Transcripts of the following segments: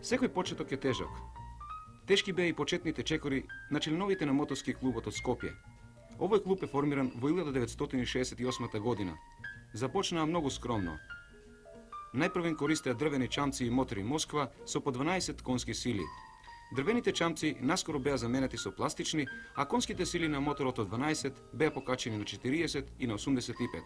Секој почеток е тежок. Тешки беа и почетните чекори на членовите на моторски клубот од Скопје. Овој клуб е формиран во 1968 година. Започнаа многу скромно. Најпрвен користеа дрвени чамци и мотори Москва со по 12 конски сили. Дрвените чамци наскоро беа заменети со пластични, а конските сили на моторот од 12 беа покачени на 40 и на 85.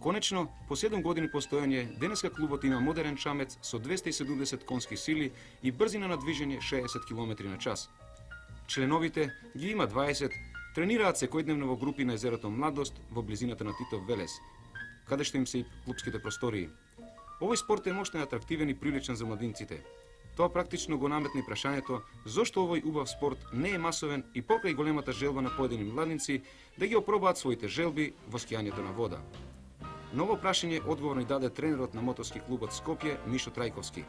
Конечно, по 7 години постојање, денеска клубот има модерен чамец со 270 конски сили и брзина на движење 60 км на час. Членовите ги има 20, тренираат секојдневно во групи на езерото Младост во близината на Титов Велес, каде што им се и клубските простории. Овој спорт е мощен, атрактивен и приличен за младинците. Тоа практично го наметна и прашањето зошто овој убав спорт не е масовен и покрај големата желба на поедини младинци да ги опробаат своите желби во скијањето на вода. Ново прашање одговор ни даде тренерот на моторски клубот Скопје Мишо Трајковски.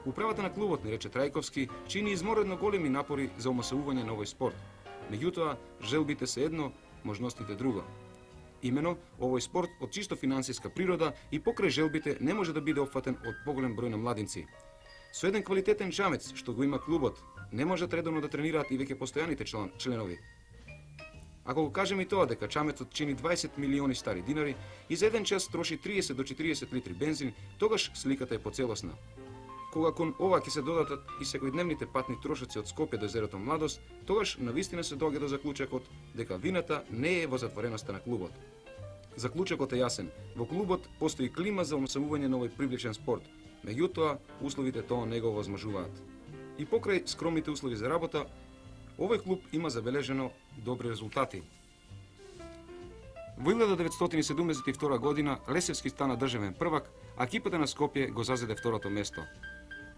Управата на клубот, ни рече Трајковски, чини изморедно големи напори за омасовување на овој спорт. Меѓутоа, желбите се едно, можностите друго. Имено, овој спорт од чисто финансиска природа и покрај желбите не може да биде опфатен од поголем број на младинци. Со еден квалитетен чамец, што го има клубот, не можат редовно да тренираат и веќе постојаните членови. Ако го кажеме и тоа дека чамецот чини 20 милиони стари динари и за еден час троши 30 до 40 литри бензин, тогаш сликата е поцелосна. Кога кон ова ќе се додатат и секојдневните патни трошоци од Скопје до езерото Младост, тогаш навистина се доаѓа до заклучокот дека вината не е во затвореноста на клубот. Заклучокот е јасен. Во клубот постои клима за омасовување на овој привлечен спорт. Меѓутоа, условите тоа не го овозможуваат. И покрај скромните услови за работа, овој клуб има забележено добри резултати. Во 1972 година Лесевски стана државен првак, а екипата на Скопје го зазеде второто место.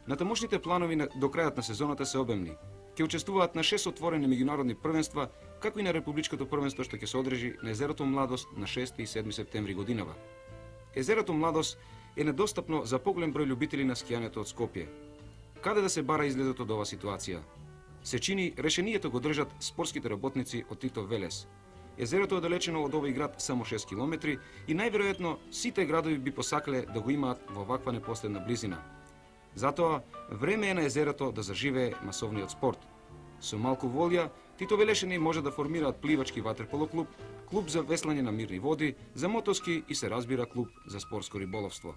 Натамошните планови до крајот на сезоната се обемни. Ќе учествуваат на 6 отворени меѓународни првенства, како и на републичкото првенство што ќе се одржи на езерото Младост на 6 и 7 септември годинава. Езерото Младост е недостапно за поголем број љубители на скијањето од Скопје. Каде да се бара изгледот од ова ситуација? Се чини решението го држат спортските работници од Титов Велес. Езерото е оддалечено од овој град само 6 км и најверојатно сите градови би посакале да го имаат во ваква непосредна близина. Затоа, време е на езерото да заживее масовниот спорт. Со малку волја, титовелешени може да формираат пливачки ватерполо клуб, клуб за веслање на мирни води, за моторски и се разбира клуб за спортско риболовство.